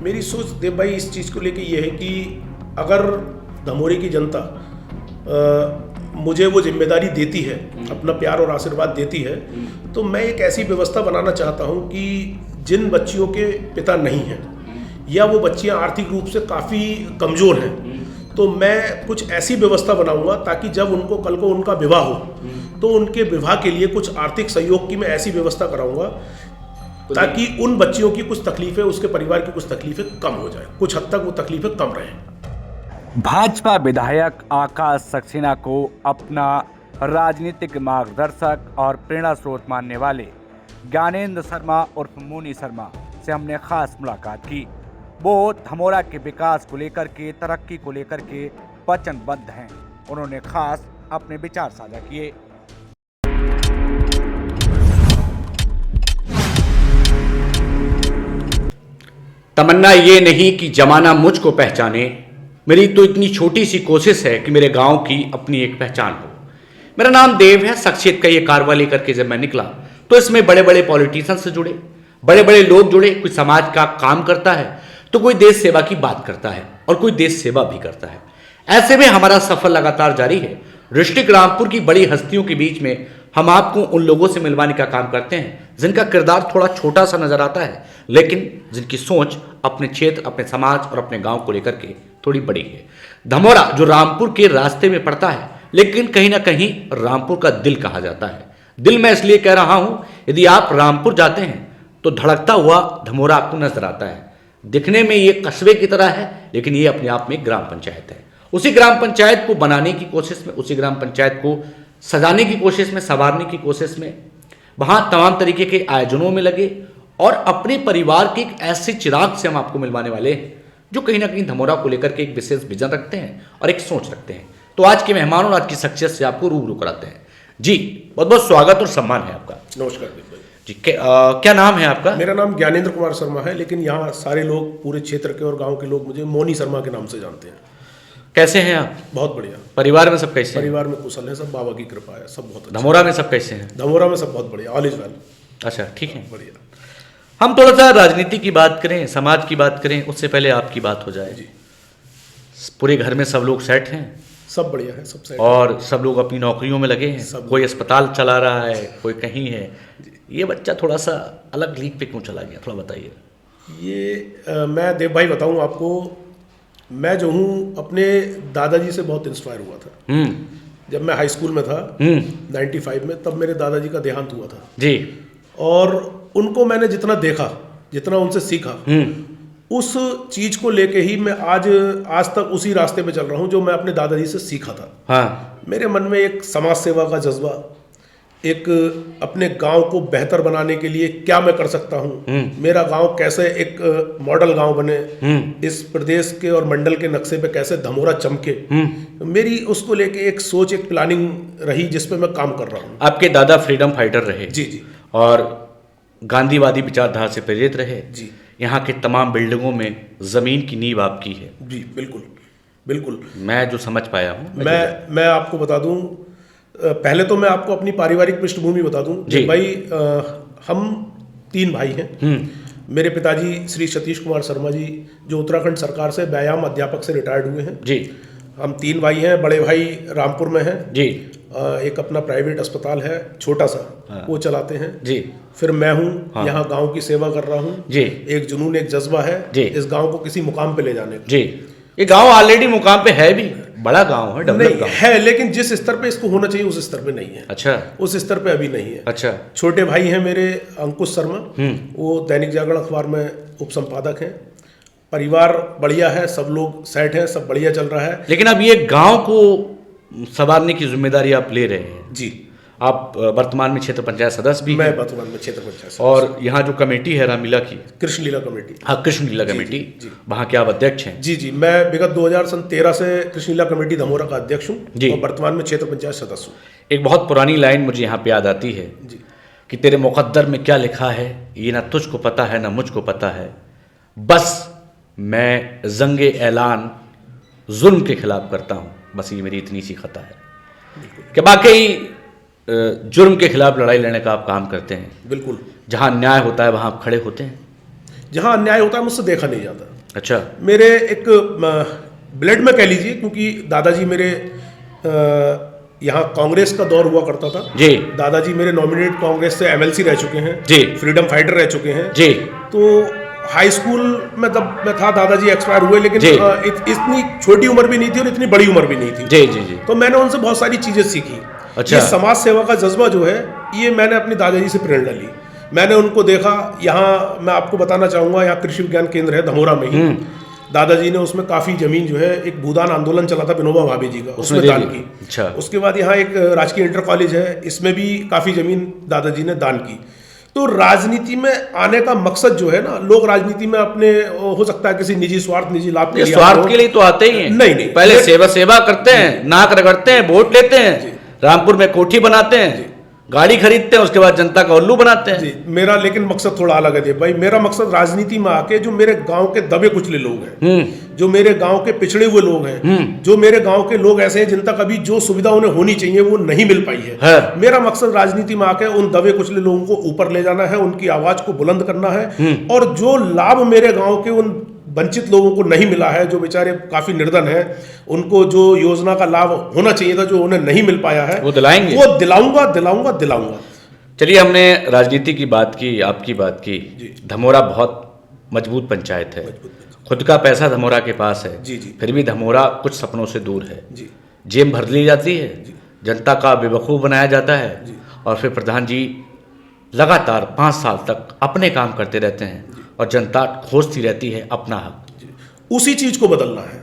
मेरी सोच देव भाई इस चीज़ को लेके ये है कि अगर धमोरी की जनता मुझे वो जिम्मेदारी देती है, अपना प्यार और आशीर्वाद देती है, तो मैं एक ऐसी व्यवस्था बनाना चाहता हूँ कि जिन बच्चियों के पिता नहीं हैं या वो बच्चियाँ आर्थिक रूप से काफ़ी कमज़ोर हैं, तो मैं कुछ ऐसी व्यवस्था बनाऊंगा ताकि जब उनको कल को उनका विवाह हो तो उनके विवाह के लिए कुछ आर्थिक सहयोग की मैं ऐसी व्यवस्था कराऊंगा ताकि उन बच्चियों की कुछ तकलीफें, उसके परिवार की कुछ तकलीफें कम हो जाए, कुछ हद तक वो तकलीफें कम रहें। भाजपा विधायक आकाश सक्सेना को अपना राजनीतिक मार्गदर्शक और प्रेरणा स्रोत मानने वाले ज्ञानेंद्र शर्मा उर्फ मोनी शर्मा से हमने खास मुलाकात की। वो धमोरा के विकास को लेकर के, तरक्की को लेकर के वचनबद्ध हैं। उन्होंने खास अपने विचार साझा किए। तमन्ना ये नहीं कि जमाना मुझको पहचाने, मेरी तो इतनी छोटी सी कोशिश है कि मेरे गांव की अपनी एक पहचान हो। मेरा नाम देव है। शख्सियत का ये कारवा लेकर के जब मैं निकला तो इसमें बड़े बड़े पॉलिटिशियन से जुड़े, बड़े बड़े लोग जुड़े। कोई समाज का काम करता है तो कोई देश सेवा की बात करता है और कोई देश सेवा भी करता है। ऐसे में हमारा सफर लगातार जारी है। डिस्ट्रिक्ट रामपुर की बड़ी हस्तियों के बीच में हम आपको उन लोगों से मिलवाने का काम करते हैं जिनका किरदार थोड़ा छोटा सा नजर आता है, लेकिन जिनकी सोच अपने क्षेत्र, अपने समाज और अपने गांव को लेकर के थोड़ी बड़ी है। धमोरा जो रामपुर के रास्ते में पड़ता है, लेकिन कहीं ना कहीं रामपुर का दिल कहा जाता है। दिल मैं इसलिए कह रहा हूं, यदि आप रामपुर जाते हैं तो धड़कता हुआ धमोरा आपको नजर आता है। दिखने में ये कस्बे की तरह है, लेकिन ये अपने आप में एक ग्राम पंचायत है। उसी ग्राम पंचायत को बनाने की कोशिश में, उसी ग्राम पंचायत को सजाने की कोशिश में, संवारने की कोशिश में वहां तमाम तरीके के आयोजनों में लगे और अपने परिवार के एक ऐसे चिराग से हम आपको मिलवाने वाले हैं जो कहीं ना कहीं धमोरा को लेकर के एक विशेष विजन रखते हैं और एक सोच रखते हैं। तो आज के मेहमान और आज की शख्सियत से आपको रूबरू कराते हैं। जी बहुत बहुत स्वागत और सम्मान है आपका। नमस्कार देव भाई जी। क्या नाम है आपका? मेरा नाम ज्ञानेंद्र कुमार शर्मा है, लेकिन यहाँ सारे लोग, पूरे क्षेत्र के और गांव के लोग मुझे मोनी शर्मा के नाम से जानते हैं। कैसे हैं आप? बहुत बढ़िया। परिवार में सब कैसे हैं? परिवार में कुशल है, सब बाबा की कृपा है, सब बहुत अच्छा। धमोरा में सब कैसे हैं? धमोरा में सब बहुत बढ़िया, ऑल इज वेल। अच्छा, ठीक है, बढ़िया। हम थोड़ा सा राजनीति की बात करें, समाज की बात करें, उससे पहले आपकी बात हो जाए। जी। पूरे घर में सब लोग सेट हैं? सब बढ़िया है, सब सेट और सब लोग अपनी नौकरियों में लगे हैं? सब। कोई अस्पताल चला रहा है, कोई कहीं है। ये बच्चा थोड़ा सा अलग लीग पे क्यों चला गया, थोड़ा बताइए। ये मैं देव भाई बताऊं आपको, मैं जो हूँ अपने दादाजी से बहुत इंस्पायर हुआ था। जब मैं हाई स्कूल में था 95 में, तब मेरे दादाजी का देहांत हुआ था जी। और उनको मैंने जितना देखा, जितना उनसे सीखा, उस चीज को लेके ही मैं आज तक उसी रास्ते पे चल रहा हूँ जो मैं अपने दादाजी से सीखा था। हाँ। मेरे मन में एक समाज सेवा का जज्बा, एक अपने गांव को बेहतर बनाने के लिए क्या मैं कर सकता हूं, मेरा गांव कैसे एक मॉडल गांव बने, इस प्रदेश के और मंडल के नक्शे पे कैसे धमोरा चमके, मेरी उसको लेके एक सोच, एक प्लानिंग रही जिस पे मैं काम कर रहा हूं। आपके दादा फ्रीडम फाइटर रहे? जी जी। और गांधीवादी विचारधारा से प्रेरित रहे? जी। यहाँ के तमाम बिल्डिंगों में जमीन की नींव आपकी है? जी बिल्कुल बिल्कुल। मैं जो समझ पाया हूँ, मैं आपको बता दूं, पहले तो मैं आपको अपनी पारिवारिक पृष्ठभूमि बता दूं जी। भाई। हम 3 भाई हैं। मेरे पिताजी श्री सतीश कुमार शर्मा जी, जो उत्तराखंड सरकार से व्यायाम अध्यापक से रिटायर्ड हुए हैं। जी। हम 3 भाई हैं। बड़े भाई रामपुर में हैं जी। एक अपना प्राइवेट अस्पताल है छोटा सा, हाँ। वो चलाते हैं जी। फिर मैं हूँ, हाँ। यहाँ गांव की सेवा कर रहा हूँ जी। एक जुनून, एक जज्बा है जी। इस गांव को किसी मुकाम पे ले जाने का। जी। ये गांव ऑलरेडी मुकाम पे है भी, बड़ा गांव है, डेवलप नहीं गांव है, लेकिन जिस स्तर पे इसको होना चाहिए उस स्तर पे नहीं है। अच्छा। उस स्तर पे अभी नहीं है। अच्छा। छोटे भाई हैं मेरे अंकुश शर्मा, वो दैनिक जागरण अखबार में उप संपादक हैं। परिवार बढ़िया है, सब लोग सेट हैं, सब बढ़िया चल रहा है। लेकिन अब ये गांव को संवारने की जिम्मेदारी आप ले रहे हैं। जी। आप वर्तमान में क्षेत्र पंचायत सदस्य भी मैं हैं वर्तमान में क्षेत्र पंचायत सदस्य और यहाँ जो कमेटी है रामलीला की, कृष्ण लीला कमेटी, हाँ कृष्ण लीला कमेटी, जी। वहाँ के आप अध्यक्ष हैं? जी जी। मैं विगत 2013 से कृष्ण लीला कमेटी धमोरा का अध्यक्ष हूँ और वर्तमान में क्षेत्र पंचायत सदस्य हूँ। एक बहुत पुरानी लाइन मुझे यहाँ पे याद आती है जी। कि तेरे मुकद्दर में क्या लिखा है ये ना तुझको पता है ना मुझको पता है, बस मैं जंगे ऐलान जुल्म के खिलाफ करता हूँ, बस ये मेरी इतनी सी खता है। कि वाकई जुर्म के खिलाफ लड़ाई लड़ने का आप काम करते हैं। बिल्कुल। जहाँ न्याय होता है वहाँ आप खड़े होते हैं। जहाँ अन्याय होता है मुझसे देखा नहीं जाता। अच्छा। मेरे एक ब्लड में कह लीजिए, क्योंकि दादाजी मेरे यहाँ कांग्रेस का दौर हुआ करता था जी। दादाजी मेरे नॉमिनेटेड कांग्रेस से एमएलसी रह चुके हैं जी। फ्रीडम फाइटर रह चुके हैं जी। तो हाई स्कूल में जब मैं था दादाजी एक्सपायर हुए, लेकिन जी। इतनी छोटी उम्र भी नहीं थी और इतनी बड़ी उम्र भी नहीं थी। जी जी जी। तो मैंने उनसे बहुत सारी चीज़ें सीखी। अच्छा। ये समाज सेवा का जज्बा जो है, ये मैंने अपनी दादाजी से प्रेरणा ली। मैंने उनको देखा, यहाँ मैं आपको बताना चाहूँगा, यहाँ कृषि विज्ञान केंद्र है धमोरा में ही, दादाजी ने उसमें काफ़ी ज़मीन जो है, एक भूदान आंदोलन चला था विनोबा भावे जी का, उसमें दान की। अच्छा। उसके बाद यहाँ एक राजकीय इंटर कॉलेज है, इसमें भी काफ़ी ज़मीन दादाजी ने दान की। तो राजनीति में आने का मकसद जो है ना, लोग राजनीति में अपने हो सकता है किसी निजी स्वार्थ, निजी लाभ के लिए, स्वार्थ के लिए तो आते ही हैं। नहीं, पहले सेवा करते हैं, नाक रगड़ते हैं, वोट लेते हैं, रामपुर में कोठी बनाते हैं, गाड़ी खरीदते हैं, उसके बाद जनता का उल्लू बनाते हैं। जी, मेरा लेकिन मकसद थोड़ा अलग है देव भाई। मेरा मकसद राजनीति में आके जो मेरे गांव के दबे कुचले लोग हैं, जो मेरे गांव के पिछड़े हुए लोग हैं, जो मेरे गांव के लोग ऐसे हैं जिन तक अभी जो सुविधा उन्हें होनी चाहिए वो नहीं मिल पाई है। मेरा मकसद राजनीति में आके उन दबे कुचले लोगों को ऊपर ले जाना है, उनकी आवाज को बुलंद करना है, और जो लाभ मेरे गाँव के उन वंचित लोगों को नहीं मिला है, जो बेचारे काफी निर्धन हैं, उनको जो योजना का लाभ होना चाहिए था, जो उन्हें नहीं मिल पाया है, वो दिलाएंगे, वो दिलाऊंगा। चलिए, हमने राजनीति की बात की, आपकी बात की। धमोरा बहुत मजबूत पंचायत है, खुद का पैसा धमोरा के पास है। जी। फिर भी धमोरा कुछ सपनों से दूर है। जी। जेब भर ली जाती है, जनता का बेवकूफ़ बनाया जाता है, और फिर प्रधान जी लगातार 5 साल तक अपने काम करते रहते हैं और जनता खोजती रहती है अपना हक। उसी चीज को बदलना है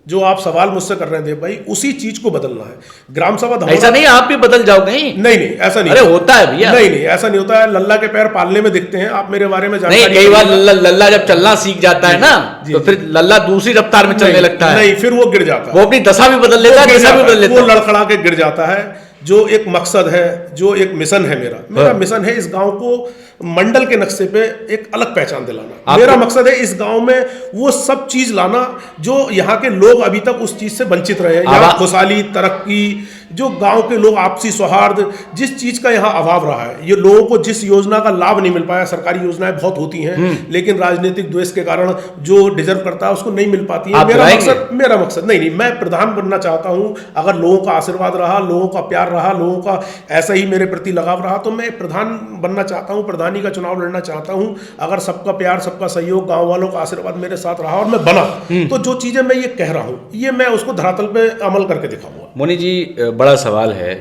जो आप सवाल मुझसे कर रहे हैं देव भाई, उसी चीज को बदलना है। ग्राम सभा धमोरा, ऐसा नहीं आप भी बदल जाओगे। नहीं, ऐसा नहीं। अरे होता है भैया। नहीं, ऐसा नहीं होता है। लल्ला के पैर पालने में दिखते हैं। आप मेरे बारे में नहीं, कई बार लल्ला जब चलना सीख जाता है ना, तो फिर लल्ला दूसरी रफ्तार में चलने लगता है। नहीं, फिर वो गिर जाता है, वो अपनी दशा भी बदल लेता है, दिशा भी बदल लेता है, वो लड़खड़ा के गिर जाता है। जो एक मकसद है, जो एक मिशन है, मेरा मिशन है इस गांव को मंडल के नक्शे पे एक अलग पहचान दिलाना। मेरा मकसद है इस गांव में वो सब चीज लाना जो यहाँ के लोग अभी तक उस चीज से वंचित रहे हैं। यहाँ खुशहाली, तरक्की, जो गांव के लोग आपसी सौहार्द, जिस चीज का यहाँ अभाव रहा है, ये लोगों को जिस योजना का लाभ नहीं मिल पाया, सरकारी योजनाएं बहुत होती हैं, लेकिन राजनीतिक द्वेष के कारण जो डिजर्व करता है उसको नहीं मिल पाती है। मेरा मकसद नहीं, मैं प्रधान बनना चाहता हूँ। अगर लोगों का आशीर्वाद रहा, लोगों का प्यार रहा, लोगों का ऐसा ही मेरे प्रति लगाव रहा, तो मैं प्रधान बनना चाहता हूँ, प्रधानी का चुनाव लड़ना चाहता हूँ। अगर सबका प्यार, सबका सहयोग, गाँव वालों का आशीर्वाद मेरे साथ रहा और मैं बना, तो जो चीजें मैं ये कह रहा हूँ, ये मैं उसको धरातल पे अमल करके दिखाऊंगा। मोनी जी, बड़ा सवाल है।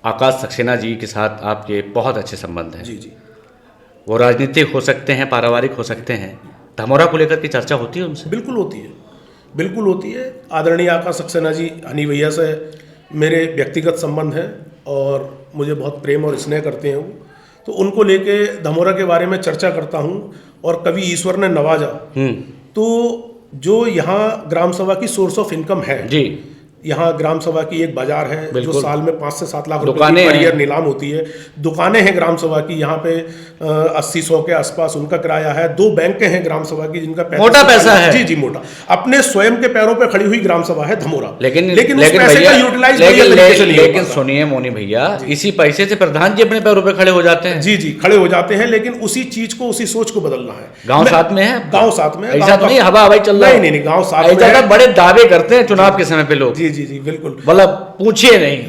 आकाश सक्सेना जी के साथ आपके बहुत अच्छे संबंध हैं। जी। वो राजनीतिक हो सकते हैं, पारिवारिक हो सकते हैं। धमोरा को लेकर की चर्चा होती है उनसे? बिल्कुल होती है। आदरणीय आकाश सक्सेना जी, हनी भैया से मेरे व्यक्तिगत संबंध हैं और मुझे बहुत प्रेम और स्नेह करते हैं वो। तो उनको लेके धमोरा के बारे में चर्चा करता हूँ। और कभी ईश्वर ने नवाजा तो जो यहाँ ग्राम सभा की सोर्स ऑफ इनकम है जी, यहाँ ग्राम सभा की एक बाजार है जो साल में 5 से 7 लाख रुपए की पर ईयर नीलाम होती है। दुकानें हैं ग्राम सभा की यहाँ पे 80-100 के आसपास उनका किराया है। 2 बैंक हैं ग्राम सभा की जिनका मोटा पैसा है। जी मोटा। अपने स्वयं के पैरों पे खड़ी हुई ग्राम सभा है धमोरा। लेकिन उस पैसे का यूटिलाइज लेकिन सुनिए मोनी भैया, इसी पैसे से प्रधान जी अपने पैरों पे खड़े हो जाते हैं। जी खड़े हो जाते हैं, लेकिन उसी चीज को, उसी सोच को बदलना है। गाँव साथ में है, गाँव साथ में, ऐसा तो नहीं हवा हवाई चल रहा है। नहीं, गाँव साथ में। बड़े दावे करते हैं चुनाव के समय पे लोग। जी बिल्कुल, मतलब पूछिए नहीं।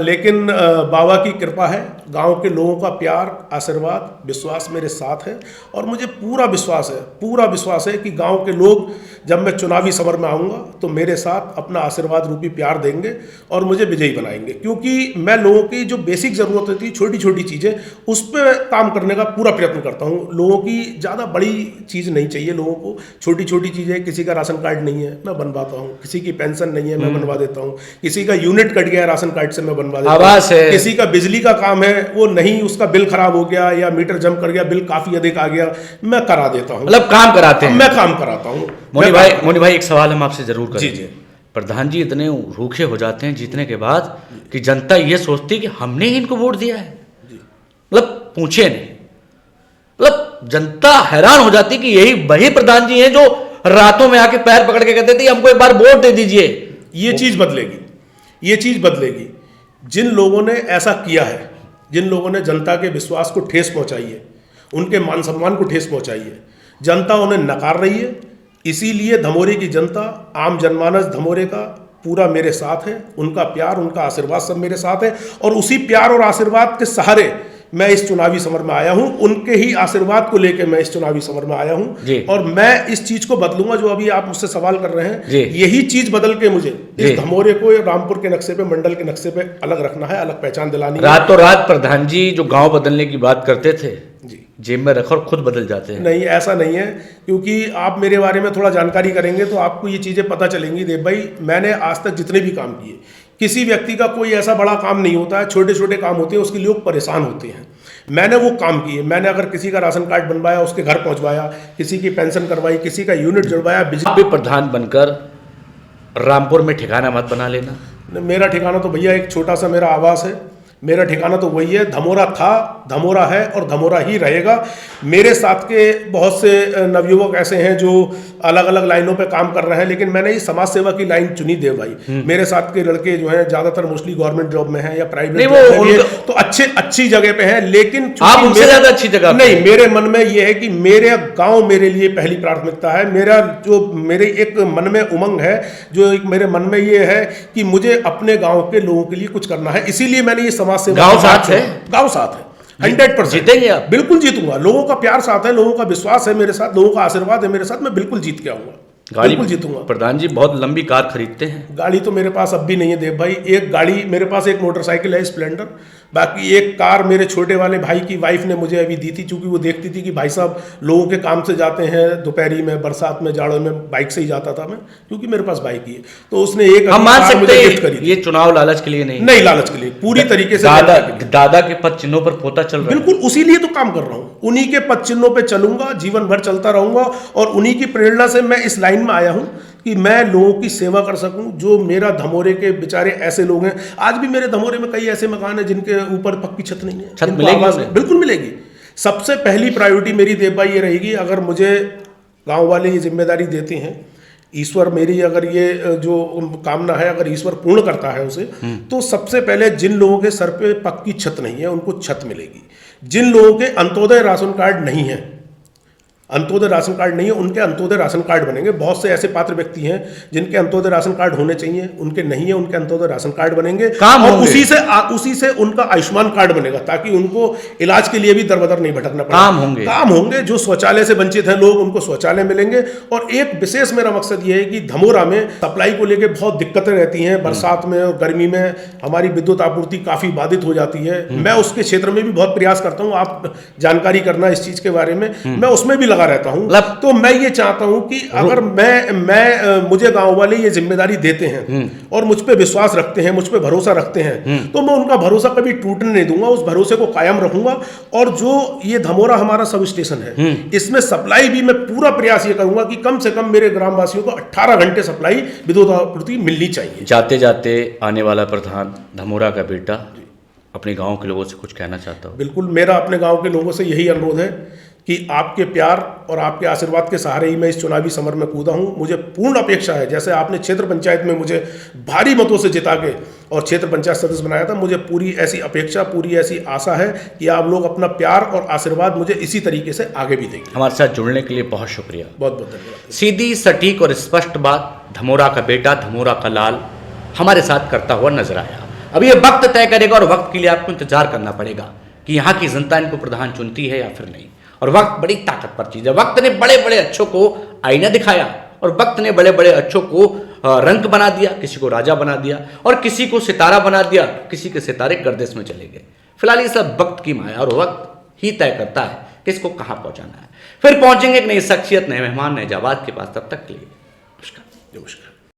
लेकिन बाबा की कृपा है, गांव के लोगों का प्यार, आशीर्वाद, विश्वास मेरे साथ है। और मुझे पूरा विश्वास है कि गांव के लोग जब मैं चुनावी समर में आऊँगा तो मेरे साथ अपना आशीर्वाद रूपी प्यार देंगे और मुझे विजयी बनाएंगे। क्योंकि मैं लोगों की जो बेसिक ज़रूरत होती है, छोटी छोटी चीज़ें, उस पर काम करने का पूरा प्रयत्न करता हूँ। लोगों की ज़्यादा बड़ी चीज़ नहीं चाहिए, लोगों को छोटी छोटी चीज़ें। किसी का राशन कार्ड नहीं है, मैं बनवाता हूँ। किसी की पेंशन नहीं है, मैं बनवा देता हूँ। किसी का यूनिट कट गया राशन कार्ड से, मैं बनवा देता हूँ। किसी का बिजली का काम है, वो नहीं, उसका बिल खराब हो गया या मीटर जंप कर गया, बिल काफ़ी अधिक आ गया, मैं करा देता हूँ। मतलब काम कराते हैं, मैं काम कराता हूँ। मोनी भाई एक सवाल हम आपसे जरूर करेंगे। जी। प्रधान जी इतने रूखे हो जाते हैं जीतने के बाद कि जनता ये सोचती है कि हमने ही इनको वोट दिया है। मतलब पूछे नहीं, मतलब जनता हैरान हो जाती कि यही वही प्रधान जी हैं जो रातों में आके पैर पकड़ के कहते थे हमको एक बार वोट दे दीजिए। ये चीज बदलेगी। जिन लोगों ने ऐसा किया है, जिन लोगों ने जनता के विश्वास को ठेस पहुंचाई है, उनके मान सम्मान को ठेस पहुंचाई है, जनता उन्हें नकार रही है। इसीलिए धमोरे की जनता, आम जनमानस धमोरे का पूरा मेरे साथ है। उनका प्यार, उनका आशीर्वाद सब मेरे साथ है और उसी प्यार और आशीर्वाद के सहारे मैं इस चुनावी समर में आया हूं। उनके ही आशीर्वाद को लेकर मैं इस चुनावी समर में आया हूं और मैं इस चीज को बदलूंगा जो अभी आप मुझसे सवाल कर रहे हैं। यही चीज बदल के मुझे इस धमोरे को रामपुर के नक्शे पे, मंडल के नक्शे पे अलग रखना है, अलग पहचान दिलानी है। रातों रात प्रधान जी जो गांव बदलने की बात करते थे जी, जेब में रखो और खुद बदल जाते हैं। नहीं, ऐसा नहीं है, क्योंकि आप मेरे बारे में थोड़ा जानकारी करेंगे तो आपको ये चीजें पता चलेंगी। देव भाई, मैंने आज तक जितने भी काम किए, किसी व्यक्ति का कोई ऐसा बड़ा काम नहीं होता है, छोटे छोटे काम होते हैं, उसके लोग परेशान होते हैं। मैंने वो काम किए। मैंने अगर किसी का राशन कार्ड बनवाया, उसके घर पहुंचवाया, किसी की पेंशन करवाई, किसी का यूनिट जुड़वाया। आप भी प्रधान बनकर रामपुर में ठिकाना मत बना लेना। मेरा ठिकाना तो भैया एक छोटा सा मेरा आवास है। मेरा ठिकाना तो वही है, धमोरा था, धमोरा है और धमोरा ही रहेगा। मेरे साथ के बहुत से नवयुवक ऐसे हैं जो अलग अलग लाइनों पे काम कर रहे हैं, लेकिन मैंने ये समाज सेवा की लाइन चुनी। देव भाई, मेरे साथ के लड़के जो हैं ज्यादातर मोस्टली गवर्नमेंट जॉब में हैं या प्राइवेट जॉब में, तो अच्छी जगह पे हैं। लेकिन आप उनसे ज्यादा अच्छी जगह नहीं, मेरे मन में ये है कि मेरे गाँव मेरे लिए पहली प्राथमिकता है। मेरा जो मेरे एक मन में उमंग है, जो एक मेरे मन में ये है कि मुझे अपने गाँव के लोगों के लिए कुछ करना है। इसीलिए मैंने ये गांव साथ है, गांव साथ है, 100% जीतेंगे आप? बिल्कुल जीतूंगा। लोगों का प्यार साथ है, लोगों का विश्वास है मेरे साथ, लोगों का आशीर्वाद है मेरे साथ। मैं बिल्कुल जीत के आऊंगा, बिल्कुल जीतूंगा। प्रधान जी बहुत लंबी कार खरीदते हैं। गाड़ी तो मेरे पास अब भी नहीं है देव भाई। एक गाड़ी मेरे पास, एक मोटरसाइकिल है स्प्लेंडर, बाकी एक कार मेरे छोटे वाले भाई की वाइफ ने मुझे अभी दी थी, क्योंकि वो देखती थी कि भाई साहब लोगों के काम से जाते हैं, दोपहरी में, बरसात में, जाड़ों में बाइक से ही जाता था मैं, क्योंकि मेरे पास बाइक ही है। तो उसने एक हम मान सकते हैं ये चुनाव लालच के लिए नहीं, लालच के लिए, पूरी तरीके से दादा के पद चिन्हों पर पोता चल रहा है। बिल्कुल उसी लिए तो काम कर रहा हूं, उन्हीं के पद चिन्हों पे चलूंगा, जीवन भर चलता रहूंगा और उन्हीं की प्रेरणा से मैं इस लाइन में आया हूं कि मैं लोगों की सेवा कर सकूं। जो मेरा धमोरे के बेचारे ऐसे लोग हैं, आज भी मेरे धमोरे में कई ऐसे मकान हैं जिनके ऊपर पक्की छत नहीं है, छत मिलेगी? बिल्कुल मिलेगी। सबसे पहली प्रायोरिटी मेरी देव भाई ये रहेगी, अगर मुझे गांव वाले ये जिम्मेदारी देते हैं, ईश्वर मेरी अगर ये जो कामना है अगर ईश्वर पूर्ण करता है उसे, तो सबसे पहले जिन लोगों के सर पे पक्की छत नहीं है उनको छत मिलेगी। जिन लोगों के अंत्योदय राशन कार्ड नहीं है, अंत्योदय राशन कार्ड नहीं है, उनके अंत्योदय राशन कार्ड बनेंगे। बहुत से ऐसे पात्र व्यक्ति हैं जिनके अंत्योदय राशन कार्ड होने चाहिए, उनके नहीं है, उनके अंत्योदय राशन कार्ड बनेंगे और उसी से उनका आयुष्मान कार्ड बनेगा, ताकि उनको इलाज के लिए भी दरबदर नहीं भटकना पड़े। काम होंगे। जो शौचालय से वंचित हैं लोग, उनको शौचालय मिलेंगे। और एक विशेष मेरा मकसद ये है कि धमोरा में सप्लाई को लेकर बहुत दिक्कतें रहती हैं, बरसात में और गर्मी में हमारी विद्युत आपूर्ति काफी बाधित हो जाती है। मैं उसके क्षेत्र में भी बहुत प्रयास करता हूँ, आप जानकारी करना इस चीज के बारे में, मैं उसमें भी रहता हूं। तो मैं ये चाहता हूं कि अगर मैं मुझे गांव वाले ये जिम्मेदारी देते हैं और मुझ पे विश्वास रखते हैं, मुझ पे भरोसा रखते हैं, तो मैं उनका भरोसा कभी टूटने नहीं दूंगा, उस भरोसे को कायम रखूंगा। और जो ये धमोरा हमारा सब स्टेशन है, इसमें सप्लाई भी मैं पूरा प्रयास ये करूंगा कि कम से कम मेरे ग्रामवासियों को 18 घंटे सप्लाई विद्युत आपूर्ति मिलनी चाहिए। जाते जाते आने वाला प्रधान, धमोरा का बेटा, अपने गांव के लोगों से कुछ कहना चाहता हूं? बिल्कुल, मेरा अपने गांव के लोगों से यही अनुरोध है कि आपके प्यार और आपके आशीर्वाद के सहारे ही मैं इस चुनावी समर में कूदा हूं। मुझे पूर्ण अपेक्षा है, जैसे आपने क्षेत्र पंचायत में मुझे भारी मतों से जिता के और क्षेत्र पंचायत सदस्य बनाया था, मुझे पूरी ऐसी अपेक्षा, पूरी ऐसी आशा है कि आप लोग अपना प्यार और आशीर्वाद मुझे इसी तरीके से आगे भी देंगे। हमारे साथ जुड़ने के लिए बहुत शुक्रिया। बहुत बहुत धन्यवाद। सीधी, सटीक और स्पष्ट बात धमोरा का बेटा, धमोरा का लाल हमारे साथ करता हुआ नजर आया। अब ये वक्त तय करेगा और वक्त के लिए आपको इंतजार करना पड़ेगा कि यहाँ की जनता इनको प्रधान चुनती है या फिर नहीं। और वक्त बड़ी ताकतवर चीज है। वक्त ने बड़े बड़े अच्छों को आईना दिखाया और वक्त ने बड़े बड़े अच्छों को रंक बना दिया, किसी को राजा बना दिया और किसी को सितारा बना दिया, किसी के सितारे गर्दिश में चले गए। फिलहाल ये सब वक्त की माया और वक्त ही तय करता है किसको कहाँ पहुंचाना है। फिर पहुंचेंगे एक नई शख्सियत, नए मेहमान, नए जवाब के पास। तब तक के लिए नमस्कार। नमस्कार।